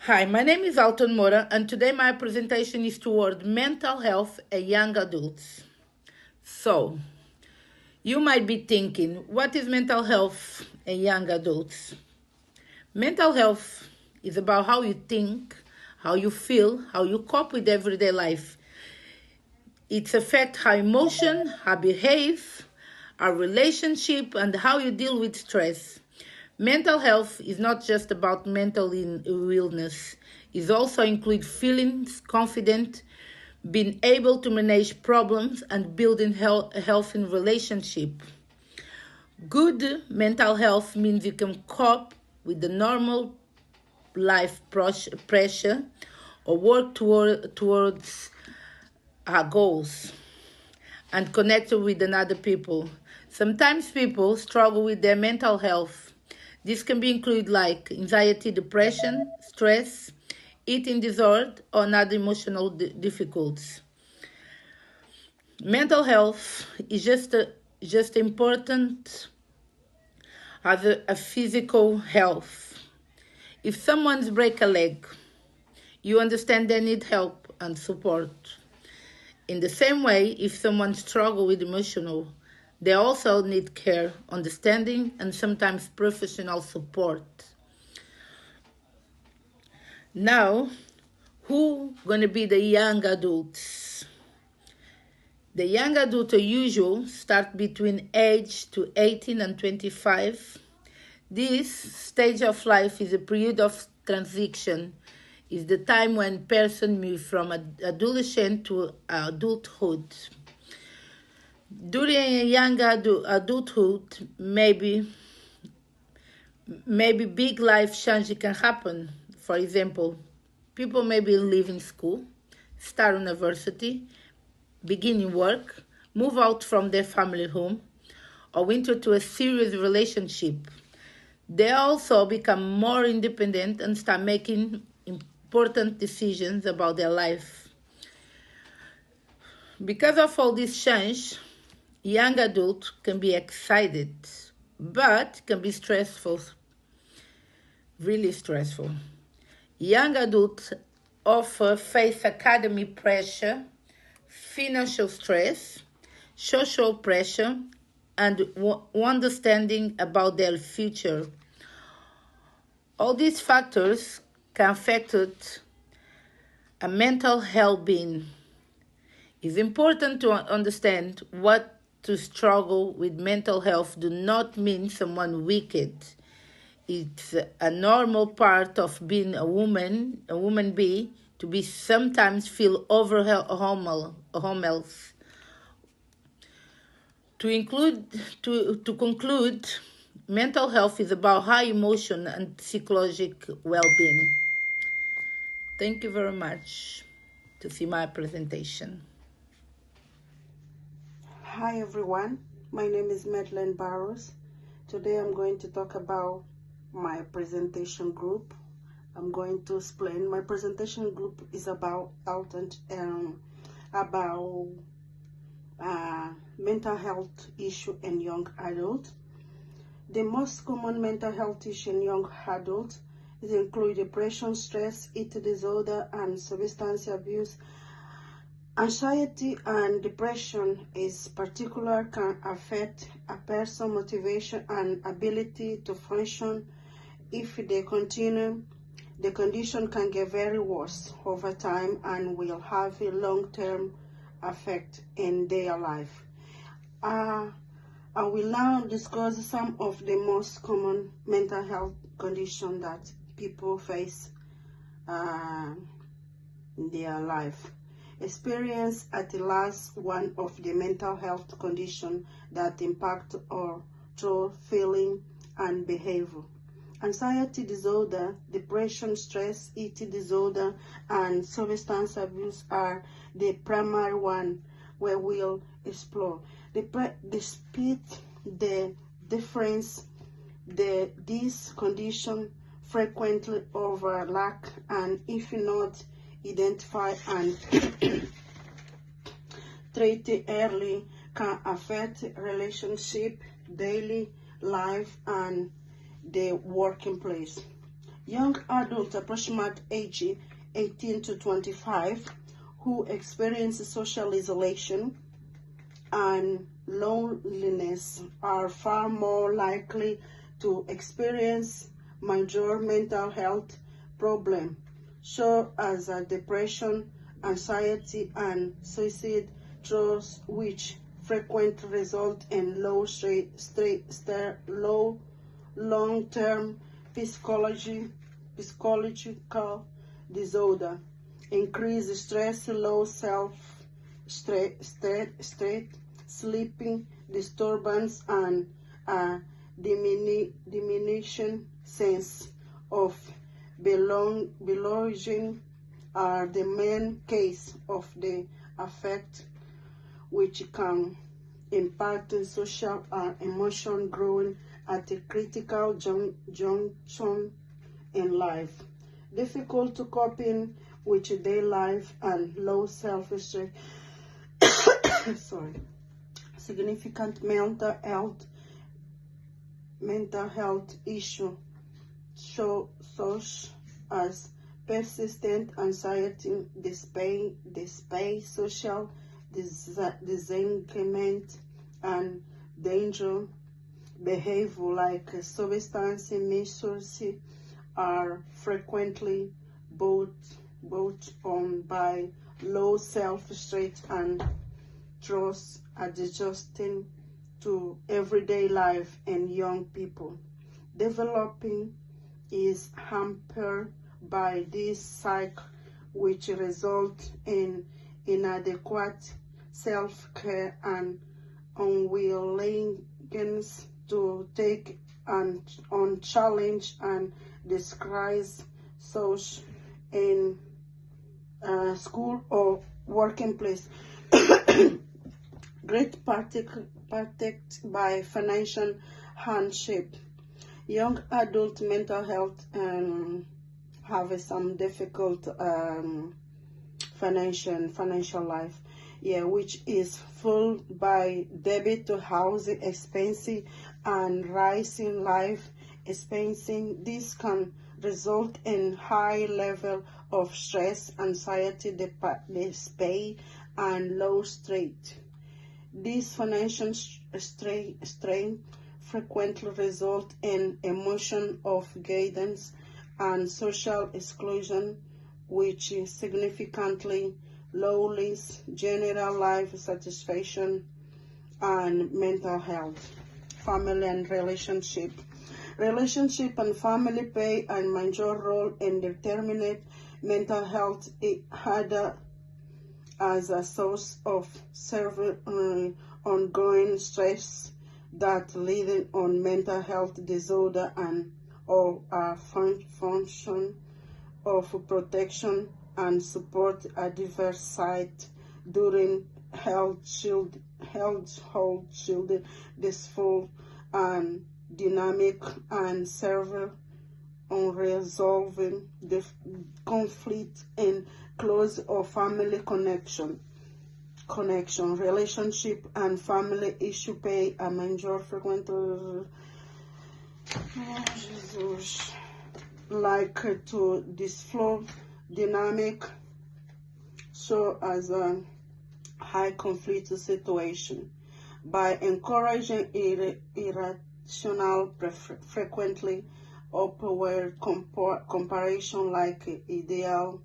Hi, my name is Alton Mora, and today my presentation is toward mental health and young adults. So, you might be thinking, what is mental health and young adults? Mental health is about how you think, how you feel, how you cope with everyday life. It affects how emotion, how behave, our relationship, and how you deal with stress. Mental health is not just about mental illness. It also includes feelings confident, being able to manage problems, and building a healthy relationship. Good mental health means you can cope with the normal life pressure or work towards our goals and connect with another people. Sometimes people struggle with their mental health. This can be include like anxiety, depression, stress, eating disorder, or other emotional difficulties. Mental health is just important as a physical health. If someone's break a leg, you understand they need help and support. In the same way, if someone struggles with emotional, they also need care, understanding, and sometimes professional support. Now, who going to be the young adults? The young adults are usual start between age to 18 and 25. This stage of life is a period of transition. Is the time when person move from adolescent to adulthood. During a young adulthood, maybe big life change can happen. For example, people maybe leaving school, start university, begin work, move out from their family home, or enter to a serious relationship. They also become more independent and start making important decisions about their life. Because of all this change, young adults can be excited, but can be stressful, really stressful. Young adults often face academic pressure, financial stress, social pressure, and understanding about their future. All these factors can affect a mental health being. It's important to understand what to struggle with mental health do not mean someone wicked. It's a normal part of being a woman being, to be sometimes feel overwhelmed. To conclude, mental health is about high emotion and psychological well-being. Thank you very much to see my presentation. Hi everyone, my name is Madeleine Barros. Today I'm going to talk about my presentation group. I'm going to explain my presentation group is about mental health issue in young adults. The most common mental health issue in young adults include depression, stress, eating disorder, and substance abuse. Anxiety and depression is particular can affect a person's motivation and ability to function. If they continue, the condition can get very worse over time and will have a long-term effect in their life. I will now discuss some of the most common mental health conditions that people face in their life. Experience at last one of the mental health conditions that impact our thought, feeling, and behavior. Anxiety disorder, depression, stress, eating disorder, and substance abuse are the primary one where we'll explore. Despite the difference, these conditions frequently overlap, and if not identify and treated early, can affect relationship, daily life, and the working place. Young adults approximately age 18 to 25 who experience social isolation and loneliness are far more likely to experience major mental health problems, such as depression, anxiety, and suicide, through which frequently result in low long-term psychological disorder, increased stress, low self-state, sleeping disturbance, and a diminishing sense of belonging are the main case of the affect, which can impact social and emotional growing at a critical junction in life. Difficult to coping with daily life and low self-esteem. Sorry. Significant mental health issue such as persistent anxiety, despair, social disengagement, and danger behavior like substance misuse are frequently brought on by low self-esteem and trust adjusting to everyday life in young people. Developing is hampered by this cycle, which results in inadequate self-care and unwillingness to take on challenge and disguise such in school or working place. Great protect by financial hardship. Young adult mental health have some difficult financial life, which is full by debit to housing expenses and rising life expenses. This can result in high level of stress, anxiety, despair, and low strength. This financial strain frequently result in emotion of guidance and social exclusion, which significantly lowers general life satisfaction and mental health. Family and relationship. Relationship and family play a major role in determining mental health. It had as a source of ongoing stress that leading on mental health disorder and or a function of protection and support at diverse sites during household children this full and dynamic and several unresolved conflict in close or family connection, relationship and family issue play a major frequent like to this flow dynamic so as a high conflict situation by encouraging irrational frequently upward comparison like ideal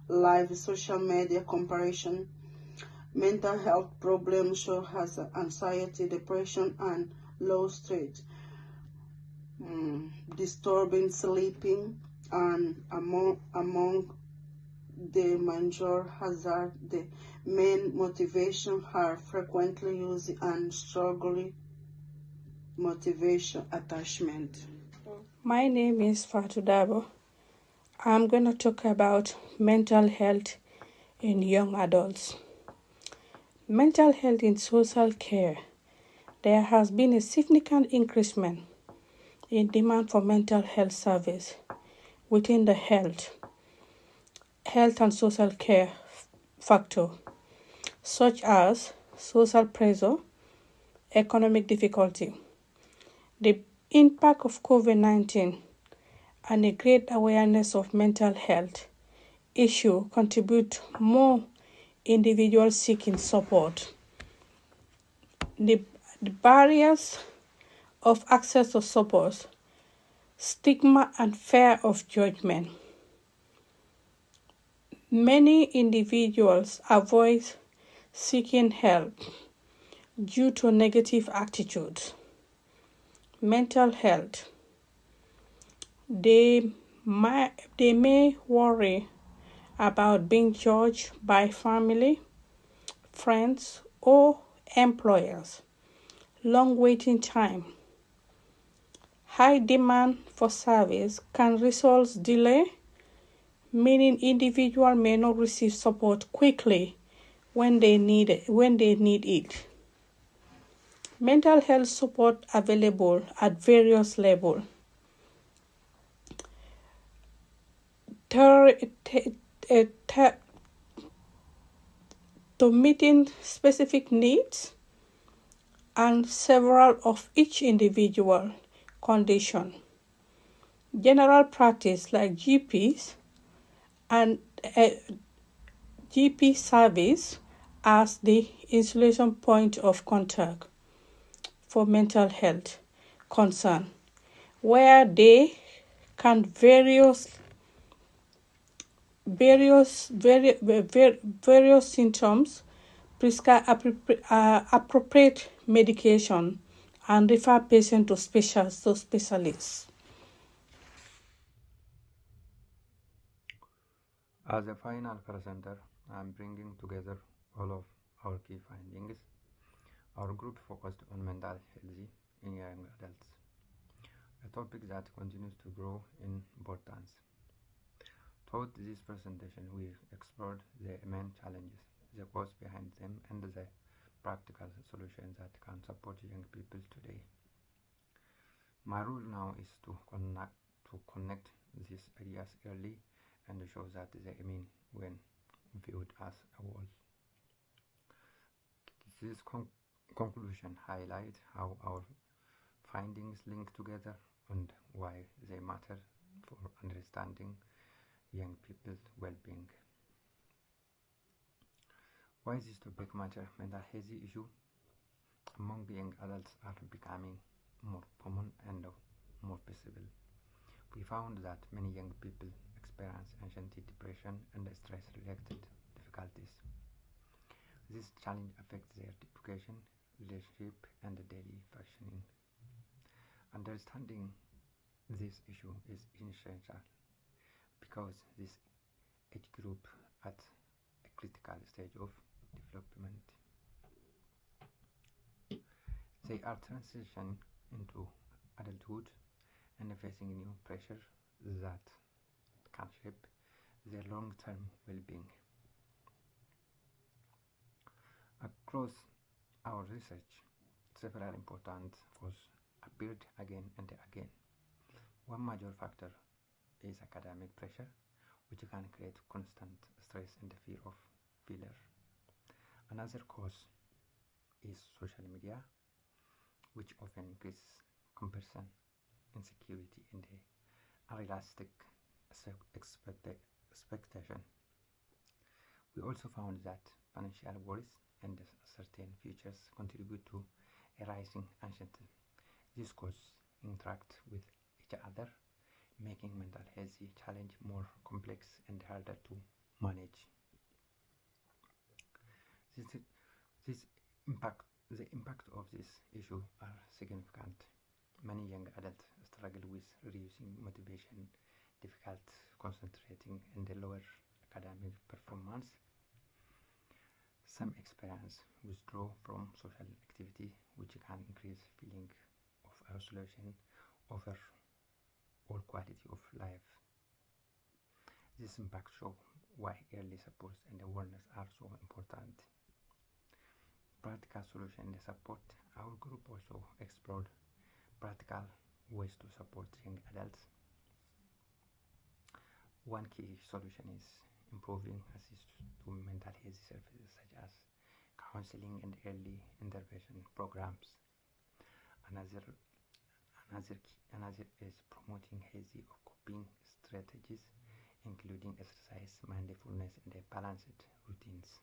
live social media comparison. Mental health problems such as anxiety, depression, and low stress, disturbing sleeping, and among the major hazard, the main motivation are frequently used and struggling motivation attachment. My name is Fatou Dabo. I'm going to talk about mental health in young adults. Mental health in social care. There has been a significant increasement in demand for mental health service within the health and social care factor, such as social pressure, economic difficulty, the impact of COVID-19, and a great awareness of mental health issue contribute more individuals seeking support. The barriers of access to support, stigma and fear of judgment. Many individuals avoid seeking help due to negative attitudes. Mental health. They may worry about being judged by family, friends, or employers. Long waiting time. High demand for service can result in delay, meaning individuals may not receive support quickly when they need it. Mental health support available at various levels. To meeting specific needs and several of each individual condition. General practice like GPs and GP service as the isolation point of contact for mental health concern, where they can various symptoms, prescribe appropriate medication, and refer patients to specialists. As a final presenter, I am bringing together all of our key findings. Our group focused on mental health in young adults, a topic that continues to grow in importance. Throughout this presentation, we explored the main challenges, the cause behind them, and the practical solutions that can support young people today. My role now is to connect these ideas early and show that they mean when viewed as a whole. This conclusion highlights how our findings link together and why they matter for understanding young people's well-being. Why this topic matters? Mental health issues among young adults are becoming more common and more visible. We found that many young people experience anxiety, depression, and stress-related difficulties. This challenge affects their education, relationship, and daily functioning. Understanding this issue is essential because this age group at a critical stage of development. They are transitioning into adulthood and facing new pressures that can shape their long-term well-being. Across our research, several important causes appeared again and again. One major factor is academic pressure, which can create constant stress and fear of failure. Another cause is social media, which often increases comparison, insecurity, and unrealistic expectation. We also found that financial worries and certain futures contribute to a rising anxiety. These causes interact with each other, making mental health challenge more complex and harder to manage. The impact of this issue are significant. Many young adults struggle with reducing motivation, difficult concentrating, and lower academic performance. Some experience withdrawal from social activity, which can increase feeling of isolation over all quality of life. This impact shows why early support and awareness are so important. Practical solution and support. Our group also explored practical ways to support young adults. One key solution is improving access to mental health services such as counseling and early intervention programs. Another is promoting healthy coping strategies, including exercise, mindfulness, and balanced routines.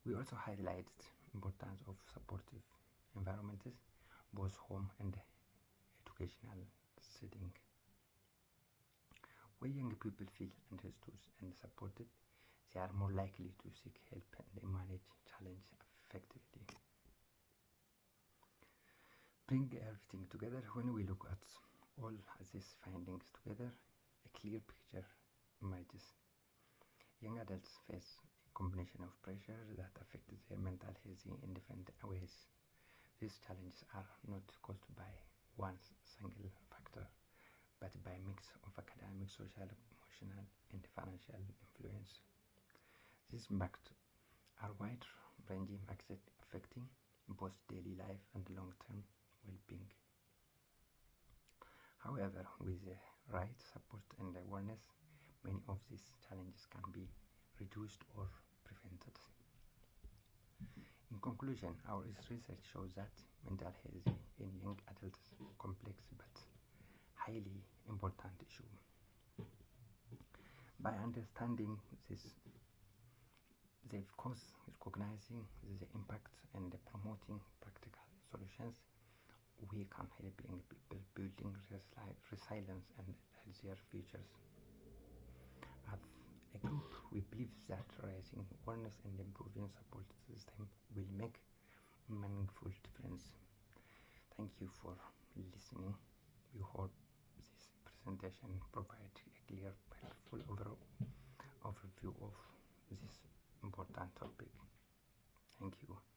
We also highlight the importance of supportive environments, both home and educational setting. When young people feel understood and supported, they are more likely to seek help and manage challenges effectively. Bring everything together. When we look at all these findings together, a clear picture emerges. Young adults face a combination of pressures that affect their mental health in different ways. These challenges are not caused by one single factor, but by a mix of academic, social, emotional, and financial influence. These impacts are wide-ranging, affecting both daily life and long-term well-being. However, with the right support and awareness, many of these challenges can be reduced or prevented. In conclusion, our research shows that mental health in young adults is a complex but highly important issue. By understanding the cause, recognizing the impact, and promoting practical solutions, we can help young people building resilience and healthier futures. As a group, we believe that raising awareness and improving support system will make meaningful difference. Thank you for listening. We hope this presentation provides a clear, helpful overview of this important topic. Thank you.